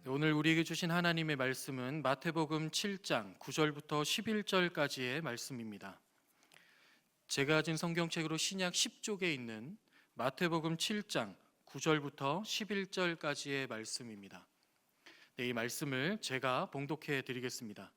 오늘 우리에게 주신 하나님의 말씀은 마태복음 7장 9절부터 11절까지의 말씀입니다. 제가 가진 성경책으로 신약 10쪽에 있는 마태복음 7장 9절부터 11절까지의 말씀입니다. 이 말씀을 제가 봉독해 드리겠습니다.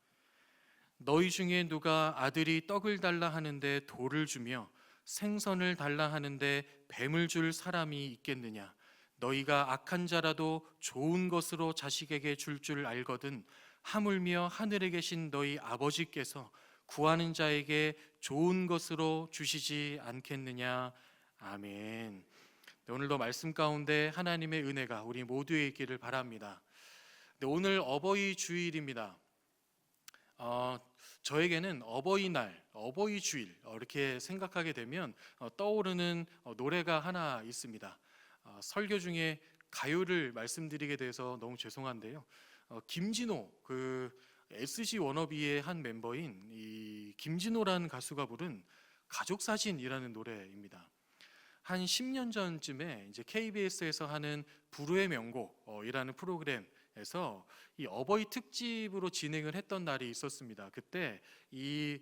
너희 중에 누가 아들이 떡을 달라 하는데 돌을 주며 생선을 달라 하는데 뱀을 줄 사람이 있겠느냐? 너희가 악한 자라도 좋은 것으로 자식에게 줄 알거든 하물며 하늘에 계신 너희 아버지께서 구하는 자에게 좋은 것으로 주시지 않겠느냐. 아멘. 오늘도 말씀 가운데 하나님의 은혜가 우리 모두에 있기를 바랍니다. 오늘 어버이 주일입니다. 저에게는 어버이날, 어버이 주일 이렇게 생각하게 되면 떠오르는 노래가 하나 있습니다. 설교 중에 가요를 말씀드리게 돼서 너무 죄송한데요. 김진호, SG 워너비의 한 멤버인 이 김진호라는 가수가 부른 가족사진이라는 노래입니다. 한 10년 전쯤에 이제 KBS에서 하는 불후의 명곡이라는 프로그램에서 이 어버이 특집으로 진행을 했던 날이 있었습니다. 그때 이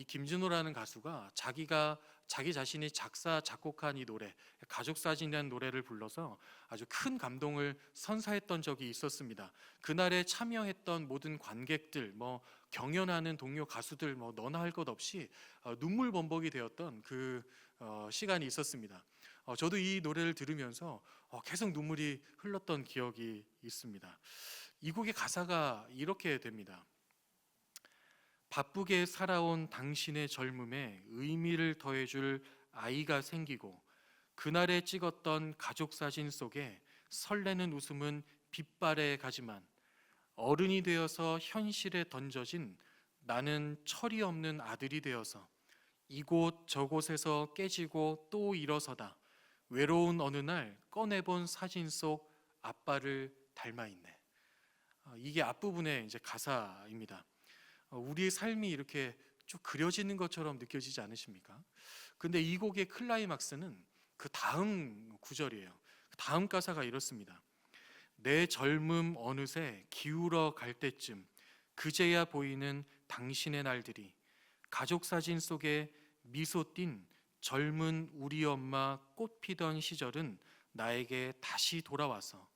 김진호라는 가수가 자기 자신이 작사 작곡한 이 노래 가족사진이라는 노래를 불러서 아주 큰 감동을 선사했던 적이 있었습니다. 그날에 참여했던 모든 관객들, 경연하는 동료 가수들 너나 할 것 없이 눈물 범벅이 되었던 그 시간이 있었습니다. 저도 이 노래를 들으면서 계속 눈물이 흘렀던 기억이 있습니다. 이 곡의 가사가 이렇게 됩니다. 바쁘게 살아온 당신의 젊음에 의미를 더해줄 아이가 생기고 그날에 찍었던 가족사진 속에 설레는 웃음은 빛발에 가지만 어른이 되어서 현실에 던져진 나는 철이 없는 아들이 되어서 이곳 저곳에서 깨지고 또 일어서다 외로운 어느 날 꺼내본 사진 속 아빠를 닮아 있네. 이게 앞부분의 이제 가사입니다. 우리의 삶이 이렇게 쭉 그려지는 것처럼 느껴지지 않으십니까? 근데 이 곡의 클라이막스는 그 다음 구절이에요. 다음 가사가 이렇습니다. 내 젊음 어느새 기울어 갈 때쯤 그제야 보이는 당신의 날들이 가족사진 속에 미소 띈 젊은 우리 엄마 꽃 피던 시절은 나에게 다시 돌아와서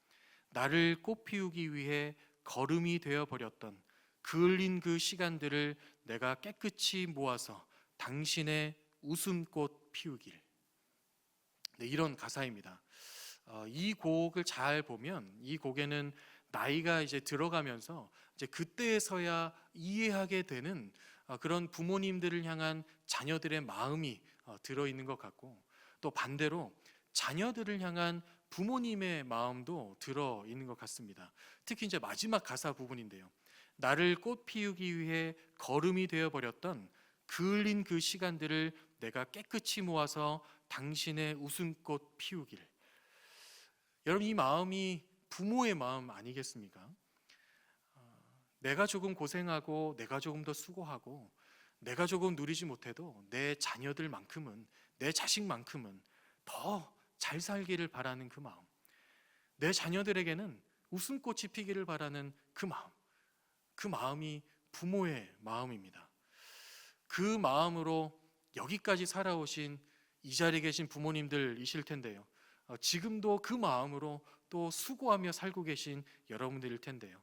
나를 꽃 피우기 위해 걸음이 되어버렸던 그을린 그 시간들을 내가 깨끗이 모아서 당신의 웃음꽃 피우길. 네, 이런 가사입니다. 이 곡을 잘 보면 이 곡에는 나이가 이제 들어가면서 이제 그때서야 이해하게 되는 그런 부모님들을 향한 자녀들의 마음이 들어있는 것 같고, 또 반대로 자녀들을 향한 부모님의 마음도 들어있는 것 같습니다. 특히 이제 마지막 가사 부분인데요. 나를 꽃 피우기 위해 걸음이 되어버렸던 그을린 그 시간들을 내가 깨끗이 모아서 당신의 웃음꽃 피우길. 여러분, 이 마음이 부모의 마음 아니겠습니까? 내가 조금 고생하고 내가 조금 더 수고하고 내가 조금 누리지 못해도 내 자녀들만큼은, 내 자식만큼은 더 잘 살기를 바라는 그 마음, 내 자녀들에게는 웃음꽃이 피기를 바라는 그 마음, 그 마음이 부모의 마음입니다. 그 마음으로 여기까지 살아오신 이 자리에 계신 부모님들이실 텐데요. 지금도 그 마음으로 또 수고하며 살고 계신 여러분들일 텐데요.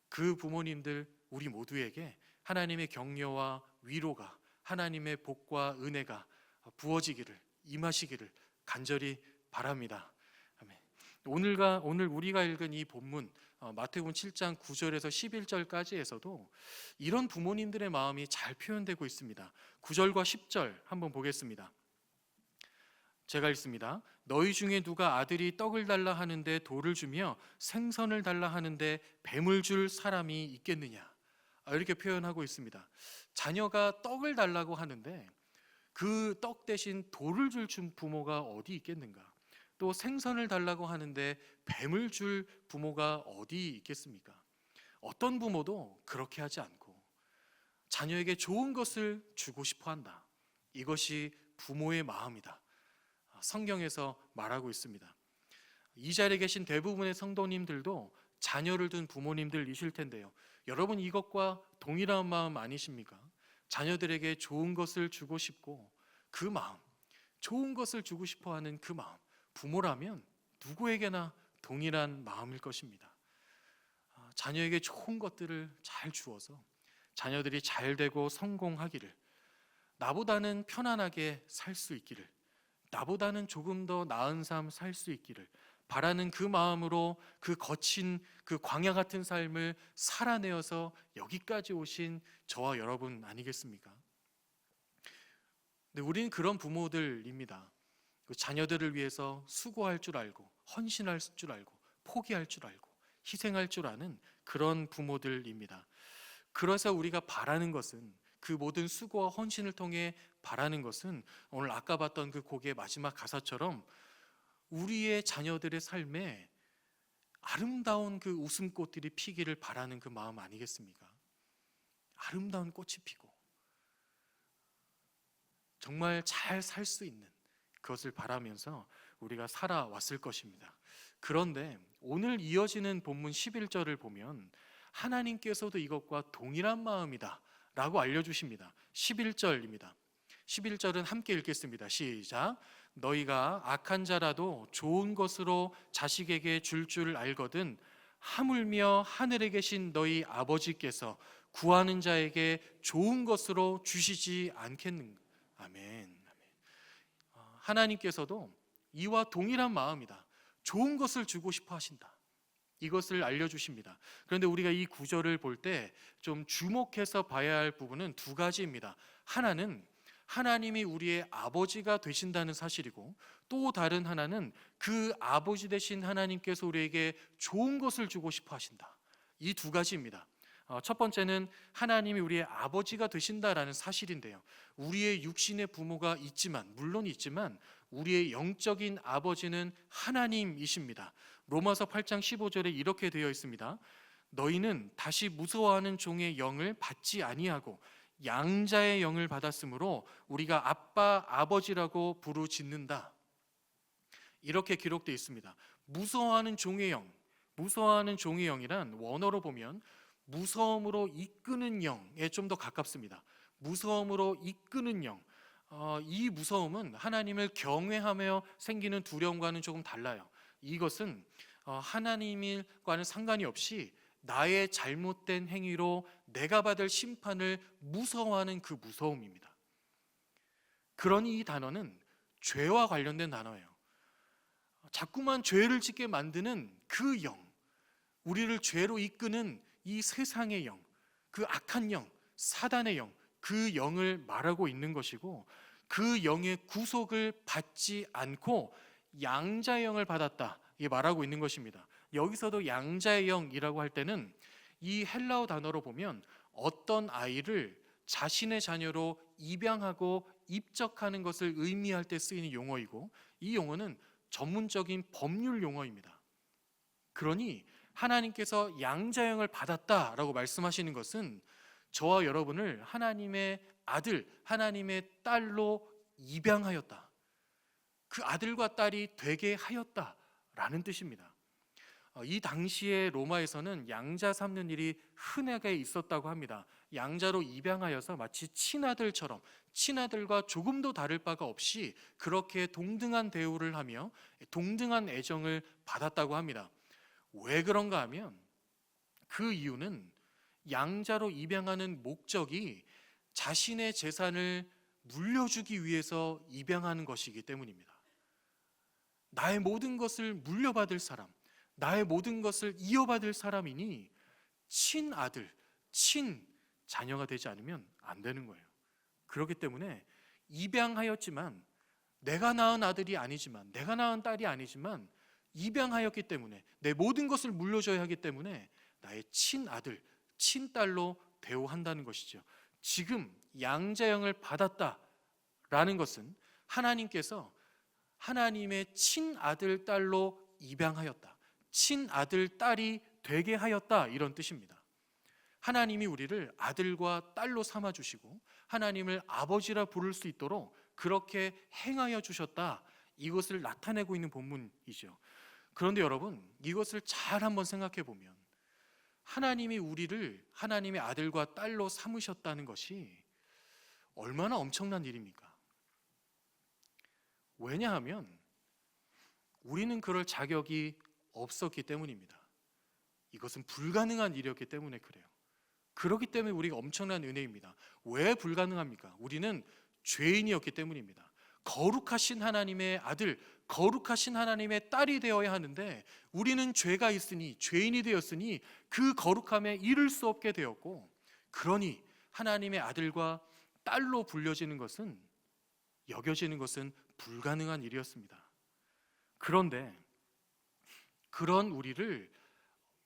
그 부모님들 우리 모두에게 하나님의 격려와 위로가, 하나님의 복과 은혜가 부어지기를, 임하시기를 간절히 바랍니다. 아멘. 오늘 우리가 읽은 이 본문 마태복음 7장 9절에서 11절까지에서도 이런 부모님들의 마음이 잘 표현되고 있습니다. 9절과 10절 한번 보겠습니다. 제가 읽습니다. 너희 중에 누가 아들이 떡을 달라 하는데 돌을 주며 생선을 달라 하는데 뱀을 줄 사람이 있겠느냐? 이렇게 표현하고 있습니다. 자녀가 떡을 달라고 하는데 그 떡 대신 돌을 줄 부모가 어디 있겠는가? 또 생선을 달라고 하는데 뱀을 줄 부모가 어디 있겠습니까? 어떤 부모도 그렇게 하지 않고 자녀에게 좋은 것을 주고 싶어 한다. 이것이 부모의 마음이다. 성경에서 말하고 있습니다. 이 자리에 계신 대부분의 성도님들도 자녀를 둔 부모님들이실 텐데요. 여러분 이것과 동일한 마음 아니십니까? 자녀들에게 좋은 것을 주고 싶고 그 마음, 좋은 것을 주고 싶어 하는 그 마음, 부모라면 누구에게나 동일한 마음일 것입니다. 자녀에게 좋은 것들을 잘 주어서 자녀들이 잘 되고 성공하기를, 나보다는 편안하게 살 수 있기를, 나보다는 조금 더 나은 삶 살 수 있기를 바라는 그 마음으로 그 거친 그 광야 같은 삶을 살아내어서 여기까지 오신 저와 여러분 아니겠습니까? 근데 우리는 그런 부모들입니다. 그 자녀들을 위해서 수고할 줄 알고, 헌신할 줄 알고, 포기할 줄 알고, 희생할 줄 아는 그런 부모들입니다. 그래서 우리가 바라는 것은, 그 모든 수고와 헌신을 통해 바라는 것은 오늘 아까 봤던 그 곡의 마지막 가사처럼 우리의 자녀들의 삶에 아름다운 그 웃음꽃들이 피기를 바라는 그 마음 아니겠습니까? 아름다운 꽃이 피고 정말 잘 살 수 있는 그것을 바라면서 우리가 살아왔을 것입니다. 그런데 오늘 이어지는 본문 11절을 보면 하나님께서도 이것과 동일한 마음이다 라고 알려주십니다. 11절입니다. 11절은 함께 읽겠습니다. 시작. 너희가 악한 자라도 좋은 것으로 자식에게 줄 알거든 하물며 하늘에 계신 너희 아버지께서 구하는 자에게 좋은 것으로 주시지 않겠는가. 아멘. 하나님께서도 이와 동일한 마음이다. 좋은 것을 주고 싶어 하신다. 이것을 알려주십니다. 그런데 우리가 이 구절을 볼 때 좀 주목해서 봐야 할 부분은 두 가지입니다. 하나는 하나님이 우리의 아버지가 되신다는 사실이고, 또 다른 하나는 그 아버지 되신 하나님께서 우리에게 좋은 것을 주고 싶어 하신다. 이 두 가지입니다. 첫 번째는 하나님이 우리의 아버지가 되신다라는 사실인데요. 우리의 육신의 부모가 물론 있지만 우리의 영적인 아버지는 하나님이십니다. 로마서 8장 15절에 이렇게 되어 있습니다. 너희는 다시 무서워하는 종의 영을 받지 아니하고 양자의 영을 받았으므로 우리가 아빠 아버지라고 부르짖는다. 이렇게 기록되어 있습니다. 무서워하는 종의 영이란 원어로 보면 무서움으로 이끄는 영에 좀 더 가깝습니다. 무서움으로 이끄는 영. 이 무서움은 하나님을 경외하며 생기는 두려움과는 조금 달라요. 이것은 하나님과는 상관이 없이 나의 잘못된 행위로 내가 받을 심판을 무서워하는 그 무서움입니다. 그러니 이 단어는 죄와 관련된 단어예요. 자꾸만 죄를 짓게 만드는 그 영, 우리를 죄로 이끄는 이 세상의 영, 그 악한 영, 사단의 영, 그 영을 말하고 있는 것이고, 그 영의 구속을 받지 않고 양자의 영을 받았다, 이 말하고 있는 것입니다. 여기서도 양자의 영이라고 할 때는 이 헬라어 단어로 보면 어떤 아이를 자신의 자녀로 입양하고 입적하는 것을 의미할 때 쓰이는 용어이고, 이 용어는 전문적인 법률 용어입니다. 그러니 하나님께서 양자영을 받았다라고 말씀하시는 것은 저와 여러분을 하나님의 아들, 하나님의 딸로 입양하였다. 그 아들과 딸이 되게 하였다라는 뜻입니다. 이 당시에 로마에서는 양자 삼는 일이 흔하게 있었다고 합니다. 양자로 입양하여서 마치 친아들처럼, 친아들과 조금도 다를 바가 없이 그렇게 동등한 대우를 하며 동등한 애정을 받았다고 합니다. 왜 그런가 하면 그 이유는 양자로 입양하는 목적이 자신의 재산을 물려주기 위해서 입양하는 것이기 때문입니다. 나의 모든 것을 물려받을 사람, 나의 모든 것을 이어받을 사람이니 친아들, 친자녀가 되지 않으면 안 되는 거예요. 그렇기 때문에 입양하였지만, 내가 낳은 아들이 아니지만, 내가 낳은 딸이 아니지만 입양하였기 때문에 내 모든 것을 물려줘야 하기 때문에 나의 친아들, 친딸로 대우한다는 것이죠. 지금 양자영을 받았다라는 것은 하나님께서 하나님의 친아들, 딸로 입양하였다, 친아들, 딸이 되게 하였다, 이런 뜻입니다. 하나님이 우리를 아들과 딸로 삼아주시고 하나님을 아버지라 부를 수 있도록 그렇게 행하여 주셨다, 이것을 나타내고 있는 본문이죠. 그런데 여러분, 이것을 잘 한번 생각해 보면 하나님이 우리를 하나님의 아들과 딸로 삼으셨다는 것이 얼마나 엄청난 일입니까? 왜냐하면 우리는 그럴 자격이 없었기 때문입니다. 이것은 불가능한 일이었기 때문에 그래요. 그렇기 때문에 우리가 엄청난 은혜입니다. 왜 불가능합니까? 우리는 죄인이었기 때문입니다. 거룩하신 하나님의 아들, 거룩하신 하나님의 딸이 되어야 하는데 우리는 죄가 있으니, 죄인이 되었으니 그 거룩함에 이를 수 없게 되었고, 그러니 하나님의 아들과 딸로 불려지는 것은, 여겨지는 것은 불가능한 일이었습니다. 그런데 그런 우리를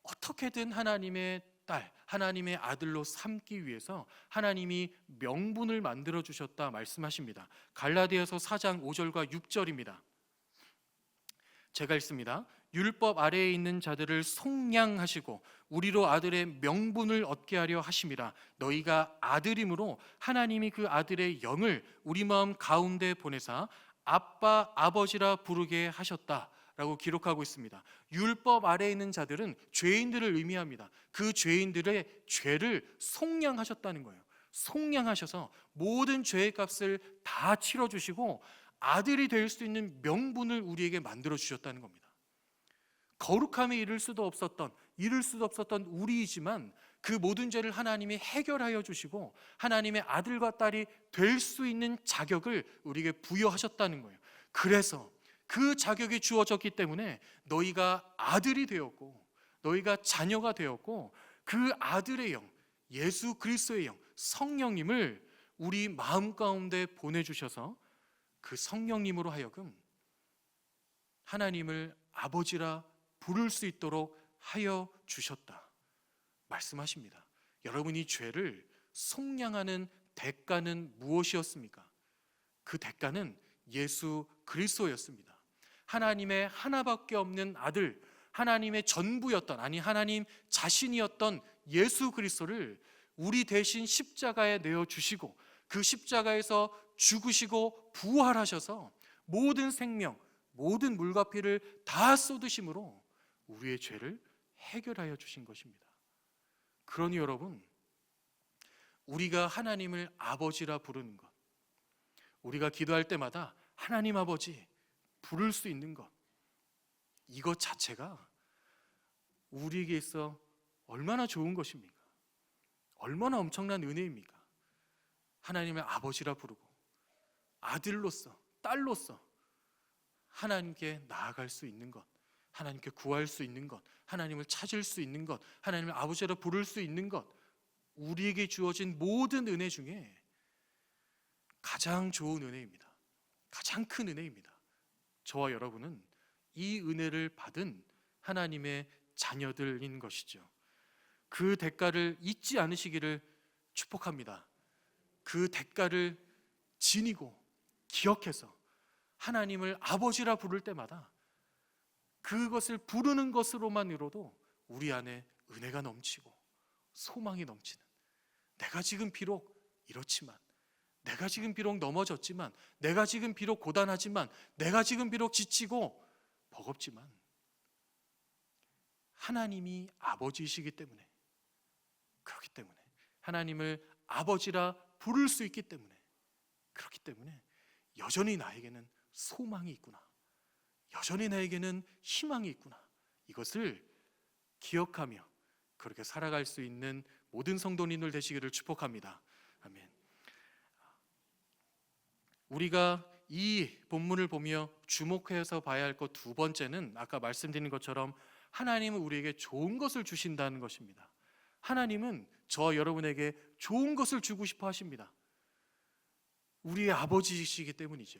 어떻게든 하나님의 딸, 하나님의 아들로 삼기 위해서 하나님이 명분을 만들어 주셨다 말씀하십니다. 갈라디아서 4장 5절과 6절입니다. 제가 읽습니다. 율법 아래에 있는 자들을 속량하시고 우리로 아들의 명분을 얻게 하려 하심이라. 너희가 아들임으로 하나님이 그 아들의 영을 우리 마음 가운데 보내사 아빠 아버지라 부르게 하셨다 라고 기록하고 있습니다. 율법 아래에 있는 자들은 죄인들을 의미합니다. 그 죄인들의 죄를 속량하셨다는 거예요. 속량하셔서 모든 죄의 값을 다 치러주시고 아들이 될 수 있는 명분을 우리에게 만들어 주셨다는 겁니다. 거룩함에 이를 수도 없었던 우리이지만 그 모든 죄를 하나님이 해결하여 주시고 하나님의 아들과 딸이 될 수 있는 자격을 우리에게 부여하셨다는 거예요. 그래서 그 자격이 주어졌기 때문에 너희가 아들이 되었고 너희가 자녀가 되었고 그 아들의 영, 예수 그리스도의 영, 성령님을 우리 마음 가운데 보내주셔서 그 성령님으로 하여금 하나님을 아버지라 부를 수 있도록 하여 주셨다 말씀하십니다. 여러분이 죄를 속량하는 대가는 무엇이었습니까? 그 대가는 예수 그리스도였습니다. 하나님의 하나밖에 없는 아들, 하나님의 전부였던, 아니 하나님 자신이었던 예수 그리스도를 우리 대신 십자가에 내어주시고 그 십자가에서 죽으시고 부활하셔서 모든 생명, 모든 물과 피를 다 쏟으심으로 우리의 죄를 해결하여 주신 것입니다. 그러니 여러분, 우리가 하나님을 아버지라 부르는 것, 우리가 기도할 때마다 하나님 아버지 부를 수 있는 것, 이것 자체가 우리에게 있어 얼마나 좋은 것입니까? 얼마나 엄청난 은혜입니까? 하나님을 아버지라 부르고 아들로서, 딸로서 하나님께 나아갈 수 있는 것, 하나님께 구할 수 있는 것, 하나님을 찾을 수 있는 것, 하나님을 아버지라 부를 수 있는 것, 우리에게 주어진 모든 은혜 중에 가장 좋은 은혜입니다. 가장 큰 은혜입니다. 저와 여러분은 이 은혜를 받은 하나님의 자녀들인 것이죠. 그 대가를 잊지 않으시기를 축복합니다. 그 대가를 지니고 기억해서 하나님을 아버지라 부를 때마다 그것을 부르는 것으로만으로도 우리 안에 은혜가 넘치고 소망이 넘치는, 내가 지금 비록 이렇지만, 내가 지금 비록 넘어졌지만, 내가 지금 비록 고단하지만, 내가 지금 비록 지치고 버겁지만 하나님이 아버지이시기 때문에, 그렇기 때문에 하나님을 아버지라 부를 수 있기 때문에, 그렇기 때문에 여전히 나에게는 소망이 있구나, 여전히 나에게는 희망이 있구나, 이것을 기억하며 그렇게 살아갈 수 있는 모든 성도님들 되시기를 축복합니다. 아멘. 우리가 이 본문을 보며 주목해서 봐야 할 것 두 번째는 아까 말씀드린 것처럼 하나님은 우리에게 좋은 것을 주신다는 것입니다. 하나님은 저와 여러분에게 좋은 것을 주고 싶어 하십니다. 우리의 아버지이시기 때문이죠.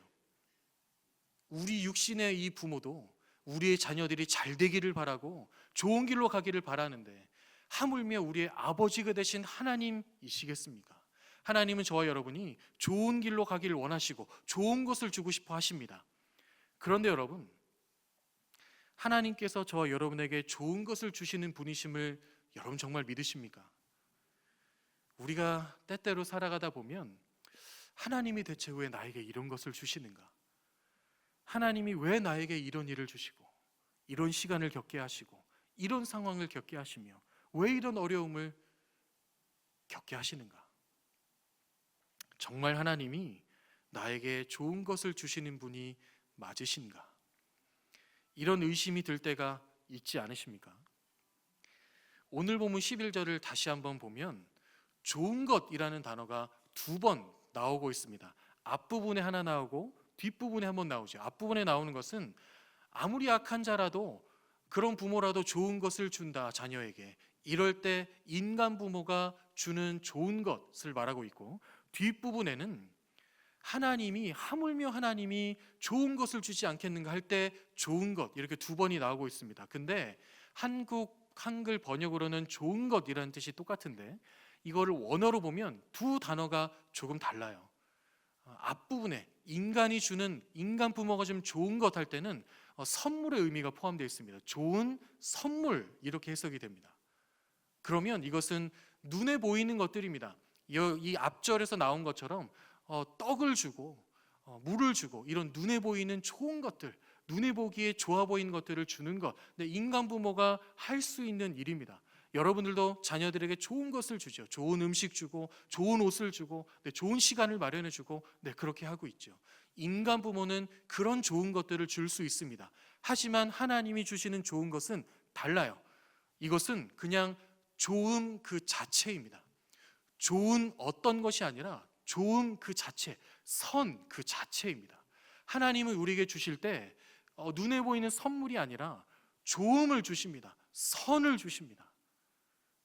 우리 육신의 이 부모도 우리의 자녀들이 잘 되기를 바라고 좋은 길로 가기를 바라는데 하물며 우리의 아버지가 되신 하나님이시겠습니까? 하나님은 저와 여러분이 좋은 길로 가기를 원하시고 좋은 것을 주고 싶어 하십니다. 그런데 여러분, 하나님께서 저와 여러분에게 좋은 것을 주시는 분이심을 여러분 정말 믿으십니까? 우리가 때때로 살아가다 보면 하나님이 대체 왜 나에게 이런 것을 주시는가? 하나님이 왜 나에게 이런 일을 주시고 이런 시간을 겪게 하시고 이런 상황을 겪게 하시며 왜 이런 어려움을 겪게 하시는가? 정말 하나님이 나에게 좋은 것을 주시는 분이 맞으신가? 이런 의심이 들 때가 있지 않으십니까? 오늘 본문 11절을 다시 한번 보면 좋은 것이라는 단어가 2번 나오고 있습니다. 앞부분에 하나 나오고 뒷부분에 한번 나오죠. 앞부분에 나오는 것은 아무리 악한 자라도 그런 부모라도 좋은 것을 준다, 자녀에게. 이럴 때 인간 부모가 주는 좋은 것을 말하고 있고, 뒷부분에는 하나님이, 하물며 하나님이 좋은 것을 주지 않겠는가 할 때 좋은 것, 이렇게 2번이 나오고 있습니다. 근데 한글 번역으로는 좋은 것이라는 뜻이 똑같은데 이거를 원어로 보면 2 단어가 조금 달라요. 앞부분에 인간이 주는, 인간 부모가 좀 좋은 것 할 때는 선물의 의미가 포함되어 있습니다. 좋은 선물, 이렇게 해석이 됩니다. 그러면 이것은 눈에 보이는 것들입니다. 이 앞절에서 나온 것처럼 떡을 주고 물을 주고 이런 눈에 보이는 좋은 것들, 눈에 보기에 좋아 보이는 것들을 주는 것, 인간 부모가 할 수 있는 일입니다. 여러분들도 자녀들에게 좋은 것을 주죠. 좋은 음식 주고 좋은 옷을 주고 좋은 시간을 마련해 주고 그렇게 하고 있죠. 인간 부모는 그런 좋은 것들을 줄 수 있습니다. 하지만 하나님이 주시는 좋은 것은 달라요. 이것은 그냥 좋음 그 자체입니다. 좋은 어떤 것이 아니라 좋음 그 자체, 선 그 자체입니다. 하나님은 우리에게 주실 때 눈에 보이는 선물이 아니라 좋음을 주십니다. 선을 주십니다.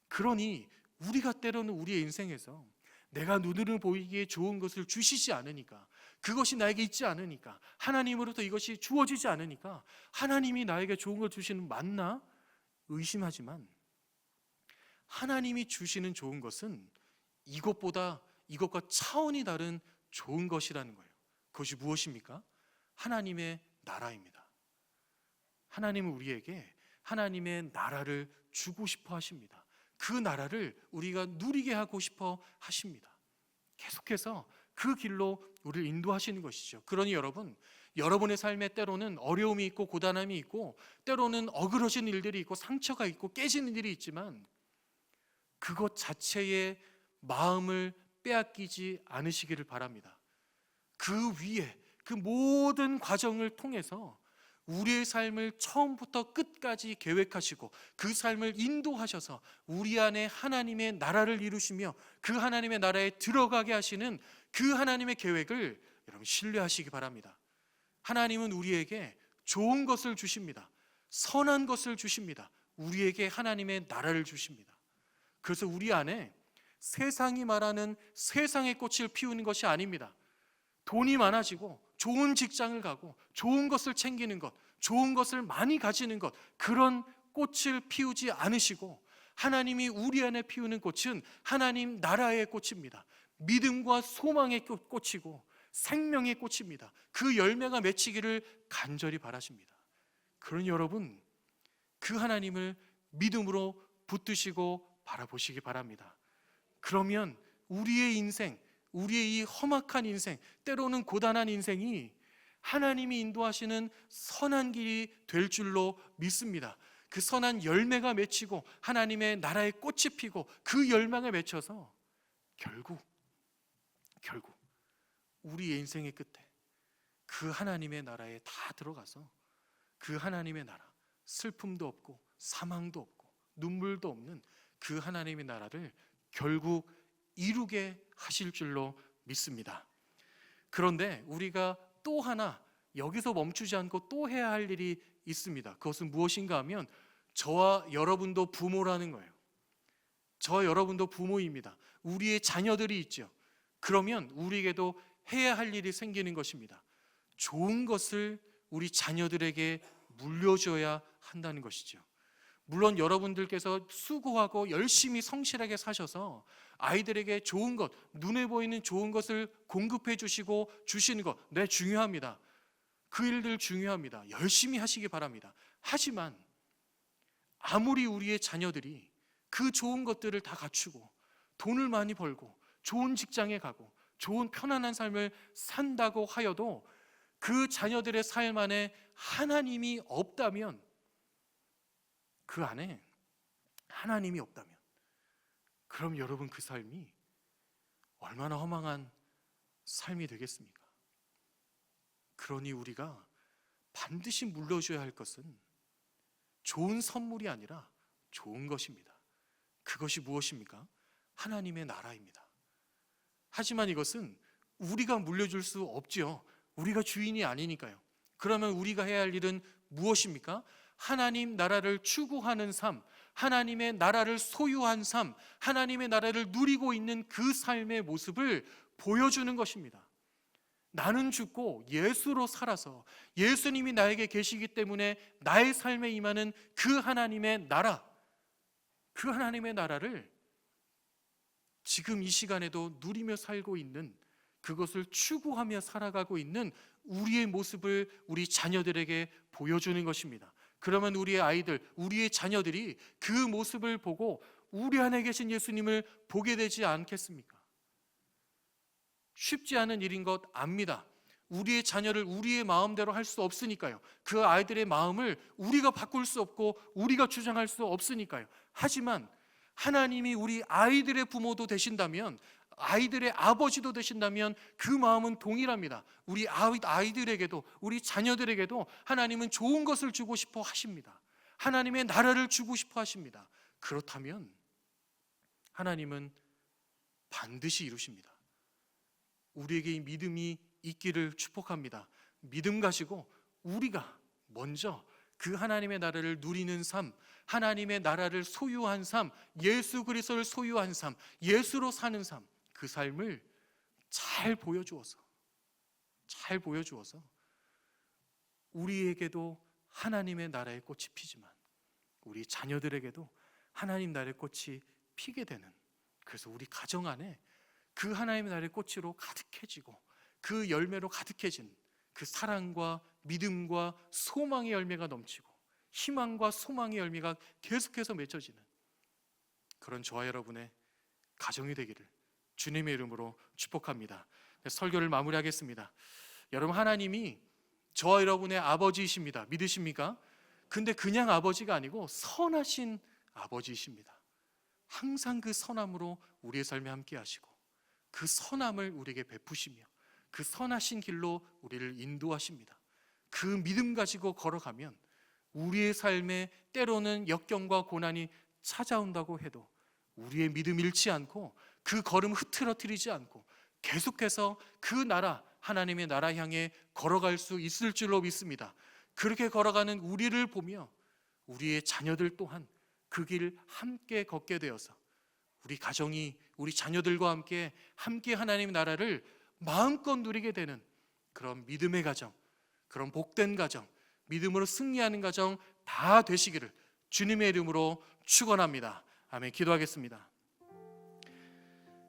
그러니 우리가 때로는 우리의 인생에서 내가 눈으로 보이기에 좋은 것을 주시지 않으니까, 그것이 나에게 있지 않으니까, 하나님으로부터 이것이 주어지지 않으니까 하나님이 나에게 좋은 걸 주시는 맞나 의심하지만, 하나님이 주시는 좋은 것은 이것과 차원이 다른 좋은 것이라는 거예요. 그것이 무엇입니까? 하나님의 나라입니다. 하나님은 우리에게 하나님의 나라를 주고 싶어 하십니다. 그 나라를 우리가 누리게 하고 싶어 하십니다. 계속해서 그 길로 우리를 인도하시는 것이죠. 그러니 여러분의 삶에 때로는 어려움이 있고 고단함이 있고 때로는 어그러진 일들이 있고 상처가 있고 깨지는 일이 있지만 그것 자체의 마음을 빼앗기지 않으시기를 바랍니다. 그 위에 그 모든 과정을 통해서 우리의 삶을 처음부터 끝까지 계획하시고 그 삶을 인도하셔서 우리 안에 하나님의 나라를 이루시며 그 하나님의 나라에 들어가게 하시는 그 하나님의 계획을 여러분 신뢰하시기 바랍니다. 하나님은 우리에게 좋은 것을 주십니다. 선한 것을 주십니다. 우리에게 하나님의 나라를 주십니다. 그래서 우리 안에 세상이 말하는 세상의 꽃을 피우는 것이 아닙니다. 돈이 많아지고 좋은 직장을 가고 좋은 것을 챙기는 것, 좋은 것을 많이 가지는 것, 그런 꽃을 피우지 않으시고 하나님이 우리 안에 피우는 꽃은 하나님 나라의 꽃입니다. 믿음과 소망의 꽃이고 생명의 꽃입니다. 그 열매가 맺히기를 간절히 바라십니다. 그러니 여러분, 그 하나님을 믿음으로 붙드시고 바라보시기 바랍니다. 그러면 우리의 인생, 우리의 이 험악한 인생, 때로는 고단한 인생이 하나님이 인도하시는 선한 길이 될 줄로 믿습니다. 그 선한 열매가 맺히고 하나님의 나라의 꽃이 피고 그 열매가 맺혀서 결국 우리의 인생의 끝에 그 하나님의 나라에 다 들어가서 그 하나님의 나라, 슬픔도 없고 사망도 없고 눈물도 없는 그 하나님의 나라를 결국 이루게 하실 줄로 믿습니다. 그런데 우리가 또 하나 여기서 멈추지 않고 또 해야 할 일이 있습니다. 그것은 무엇인가 하면 저와 여러분도 부모라는 거예요. 저와 여러분도 부모입니다. 우리의 자녀들이 있죠. 그러면 우리에게도 해야 할 일이 생기는 것입니다. 좋은 것을 우리 자녀들에게 물려줘야 한다는 것이죠. 물론 여러분들께서 수고하고 열심히 성실하게 사셔서 아이들에게 좋은 것, 눈에 보이는 좋은 것을 공급해 주시고 주시는 것, 네, 중요합니다. 그 일들 중요합니다. 열심히 하시기 바랍니다. 하지만 아무리 우리의 자녀들이 그 좋은 것들을 다 갖추고 돈을 많이 벌고 좋은 직장에 가고 좋은 편안한 삶을 산다고 하여도 그 자녀들의 삶 안에 하나님이 없다면 그 안에 하나님이 없다면, 그럼 여러분 그 삶이 얼마나 허망한 삶이 되겠습니까? 그러니 우리가 반드시 물려줘야 할 것은 좋은 선물이 아니라 좋은 것입니다. 그것이 무엇입니까? 하나님의 나라입니다. 하지만 이것은 우리가 물려줄 수 없지요. 우리가 주인이 아니니까요. 그러면 우리가 해야 할 일은 무엇입니까? 하나님 나라를 추구하는 삶, 하나님의 나라를 소유한 삶, 하나님의 나라를 누리고 있는 그 삶의 모습을 보여주는 것입니다. 나는 죽고 예수로 살아서 예수님이 나에게 계시기 때문에 나의 삶에 임하는 그 하나님의 나라, 그 하나님의 나라를 지금 이 시간에도 누리며 살고 있는, 그것을 추구하며 살아가고 있는 우리의 모습을 우리 자녀들에게 보여주는 것입니다. 그러면 우리의 아이들, 우리의 자녀들이 그 모습을 보고 우리 안에 계신 예수님을 보게 되지 않겠습니까? 쉽지 않은 일인 것 압니다. 우리의 자녀를 우리의 마음대로 할 수 없으니까요. 그 아이들의 마음을 우리가 바꿀 수 없고 우리가 주장할 수 없으니까요. 하지만 하나님이 우리 아이들의 부모도 되신다면, 아이들의 아버지도 되신다면 그 마음은 동일합니다. 우리 아이들에게도, 우리 자녀들에게도 하나님은 좋은 것을 주고 싶어 하십니다. 하나님의 나라를 주고 싶어 하십니다. 그렇다면 하나님은 반드시 이루십니다. 우리에게 이 믿음이 있기를 축복합니다. 믿음 가지고 우리가 먼저 그 하나님의 나라를 누리는 삶, 하나님의 나라를 소유한 삶, 예수 그리스도를 소유한 삶, 예수로 사는 삶, 그 삶을 잘 보여주어서 우리에게도 하나님의 나라의 꽃이 피지만 우리 자녀들에게도 하나님 나라의 꽃이 피게 되는, 그래서 우리 가정 안에 그 하나님의 나라의 꽃으로 가득해지고 그 열매로 가득해진 그 사랑과 믿음과 소망의 열매가 넘치고 희망과 소망의 열매가 계속해서 맺혀지는 그런 저와 여러분의 가정이 되기를 주님의 이름으로 축복합니다. 설교를 마무리하겠습니다. 여러분, 하나님이 저와 여러분의 아버지이십니다. 믿으십니까? 근데 그냥 아버지가 아니고 선하신 아버지이십니다. 항상 그 선함으로 우리의 삶에 함께 하시고 그 선함을 우리에게 베푸시며 그 선하신 길로 우리를 인도하십니다. 그 믿음 가지고 걸어가면 우리의 삶에 때로는 역경과 고난이 찾아온다고 해도 우리의 믿음 잃지 않고 그 걸음 흐트러뜨리지 않고 계속해서 그 나라, 하나님의 나라 향해 걸어갈 수 있을 줄로 믿습니다. 그렇게 걸어가는 우리를 보며 우리의 자녀들 또한 그 길 함께 걷게 되어서 우리 가정이 우리 자녀들과 함께 하나님의 나라를 마음껏 누리게 되는 그런 믿음의 가정, 그런 복된 가정, 믿음으로 승리하는 가정 다 되시기를 주님의 이름으로 축원합니다. 아멘. 기도하겠습니다.